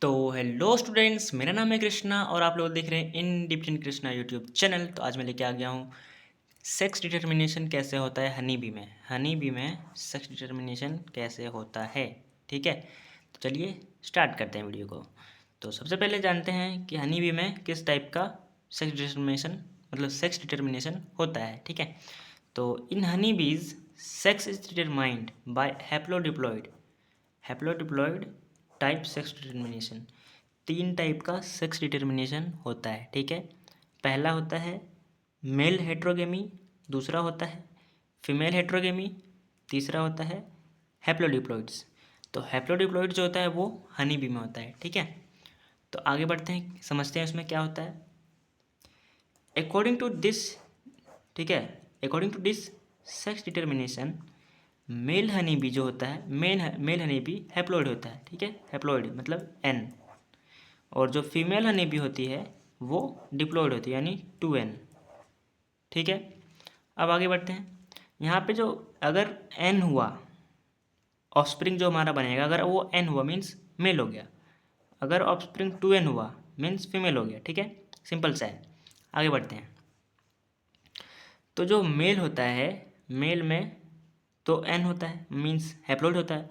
तो hello students, मेरा नाम है कृष्णा और आप लोग देख रहे हैं इंडिपेंडेंट कृष्णा यूट्यूब चैनल। तो आज मैं लेके आ गया हूँ सेक्स डिटर्मिनेशन कैसे होता है हनी बी में। हनी बी में सेक्स डिटर्मिनेशन कैसे होता है, ठीक है। तो चलिए स्टार्ट करते हैं वीडियो को। तो सबसे पहले जानते हैं कि हनी बी में किस टाइप का सेक्स डिटर्मिनेशन मतलब सेक्स डिटर्मिनेशन होता है, ठीक है। तो in honey bees sex is determined by haplodiploid type sex determination. तीन टाइप का सेक्स डिटर्मिनेशन होता है, ठीक है। पहला होता है मेल हेट्रोगेमी, दूसरा होता है फीमेल हेट्रोगेमी, तीसरा होता है हैप्लोडिप्लॉइड्स। तो हैप्लोडिप्लॉइड जो होता है वो हनी बी में होता है, ठीक है। तो आगे बढ़ते हैं, समझते हैं उसमें क्या होता है। अकॉर्डिंग टू दिस, ठीक है, according to this sex determination male honey bee जो होता है मेल हनी बी हैप्लॉइड होता है, ठीक है। हैप्लॉइड मतलब एन। और जो फीमेल हनी बी होती है वो डिप्लॉइड होती है यानी 2n, ठीक है। अब आगे बढ़ते हैं। यहाँ पे जो अगर n हुआ ऑफस्प्रिंग जो हमारा बनेगा, अगर वो n हुआ मीन्स मेल हो गया, अगर ऑफस्प्रिंग 2n हुआ मीन्स फीमेल हो गया, ठीक है। सिंपल सा है। आगे बढ़ते हैं। तो जो मेल होता है, मेल में तो n होता है मीन्स हैप्लॉइड होता है,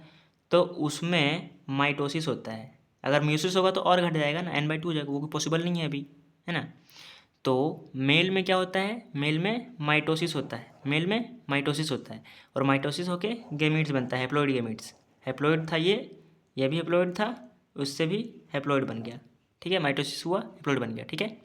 तो उसमें माइटोसिस होता है। अगर म्यूसिस होगा तो और घट जाएगा ना, n/2 हो जाएगा, वो भी पॉसिबल नहीं है अभी, है ना। तो मेल में क्या होता है, मेल में माइटोसिस होता है, मेल में माइटोसिस होता है और माइटोसिस होके गेमीट्स बनता है, हैप्लॉइड गेमीट्स। हैप्लॉइड था ये भी हैप्लॉइड था, उससे भी हैप्लॉइड बन गया, ठीक है। माइटोसिस हुआ, हैप्लॉइड बन गया, ठीक है।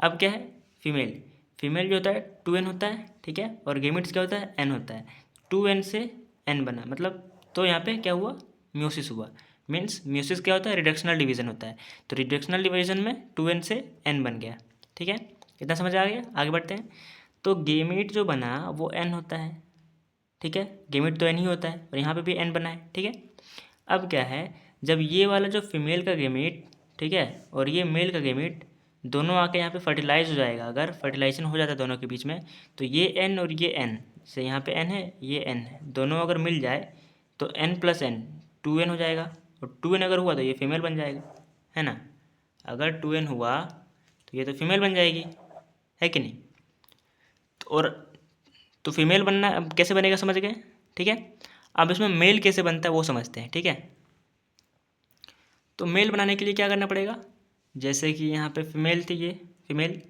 अब क्या है फीमेल, फीमेल जो होता है 2n होता है, ठीक है। और गेमिट्स क्या होता है n होता है, 2n से n बना मतलब, तो यहाँ पे क्या हुआ म्यूसिस हुआ। मीन्स म्यूसिस क्या होता है, रिडक्शनल डिवीजन होता है। तो रिडक्शनल डिवीजन में 2n से n बन गया, ठीक है। इतना समझ आ गया। आगे बढ़ते हैं। तो गेमिट जो बना वो n होता है, ठीक है। गेमिट तो n ही होता है और यहाँ पे भी n बना है, ठीक है। अब क्या है, जब ये वाला जो फीमेल का गेमिट, ठीक है, और ये मेल का गेमिट दोनों आके यहाँ पे फर्टिलाइज हो जाएगा, अगर फर्टिलाइजेशन हो जाता है दोनों के बीच में, तो ये n और ये n से, यहाँ पे n है ये n है, दोनों अगर मिल जाए तो n+n 2n हो जाएगा। और 2n अगर हुआ तो ये फीमेल बन जाएगा, है ना। अगर 2n हुआ तो ये तो फीमेल बन जाएगी, है कि नहीं। और तो फीमेल बनना अब कैसे बनेगा समझ गए, ठीक है। अब इसमें मेल कैसे बनता है वो समझते हैं, ठीक है। तो मेल बनाने के लिए क्या करना पड़ेगा, जैसे कि यहाँ पे फीमेल थी, ये फीमेल,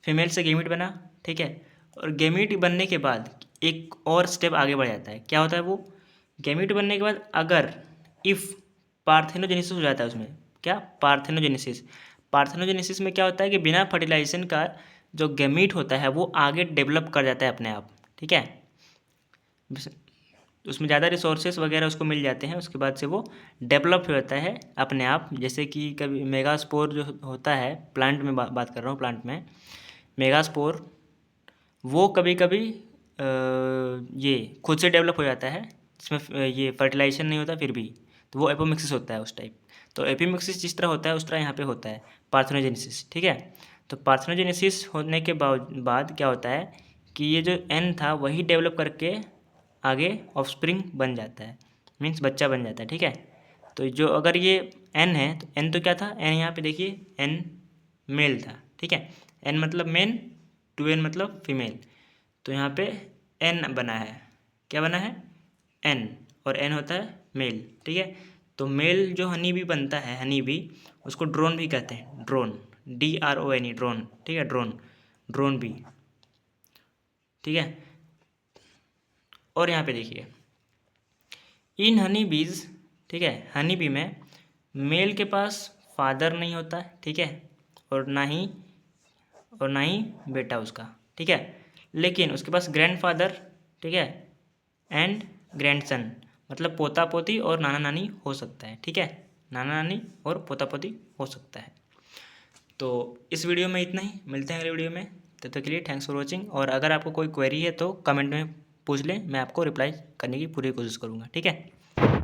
फीमेल से गेमिट बना, ठीक है। और गेमिट बनने के बाद एक और स्टेप आगे बढ़ जाता है, क्या होता है वो, गेमिट बनने के बाद अगर इफ़ पार्थेनोजेनेसिस हो जाता है उसमें, क्या पार्थेनोजेनेसिस, पार्थेनोजेनेसिस में क्या होता है कि बिना फर्टिलाइजेशन का जो गेमीट होता है वो आगे डेवलप कर जाता है अपने आप, ठीक है। उसमें ज़्यादा रिसोर्सेस वगैरह उसको मिल जाते हैं, उसके बाद से वो डेवलप हो जाता है अपने आप। जैसे कि कभी मेगास्पोर जो होता है प्लांट में, बात कर रहा हूँ प्लांट में, मेगास्पोर वो कभी कभी ये खुद से डेवलप हो जाता है, इसमें ये फर्टिलाइजेशन नहीं होता फिर भी, तो वो एपोमिक्सिस होता है उस टाइप। तो एपिमिक्सिस जिस तरह होता है उस तरह यहाँ पे होता है पार्थेनोजेनेसिस, ठीक है। तो पार्थेनोजेनेसिस होने के बाद क्या होता है कि ये जो एन था वही डेवलप करके आगे ऑफस्प्रिंग बन जाता है, मीन्स बच्चा बन जाता है, ठीक है। तो जो अगर ये एन है तो एन तो क्या था, एन यहाँ पे देखिए एन मेल था, ठीक है। एन मतलब मेन, 2n मतलब फीमेल। तो यहाँ पे एन बना है, क्या बना है एन, और एन होता है मेल, ठीक है। तो मेल जो हनी बी बनता है, हनी बी, उसको ड्रोन भी कहते हैं, ड्रोन, DRONE ड्रोन, ठीक है, ड्रोन, ड्रोन बी, ठीक है। और यहाँ पे देखिए इन हनी बीज, ठीक है, हनी बी में मेल के पास फादर नहीं होता है, ठीक है, और ना ही बेटा उसका, ठीक है। लेकिन उसके पास ग्रैंडफादर, ठीक है, एंड ग्रैंडसन, मतलब पोता पोती और नाना नानी हो सकता है, ठीक है। नाना नानी और पोता पोती हो सकता है। तो इस वीडियो में इतना ही, मिलते हैं अगले वीडियो में, तब तक के लिए थैंक्स फॉर वॉचिंग। और अगर आपको कोई क्वेरी है तो कमेंट में पूछ लें, मैं आपको रिप्लाई करने की पूरी कोशिश करूँगा, ठीक है।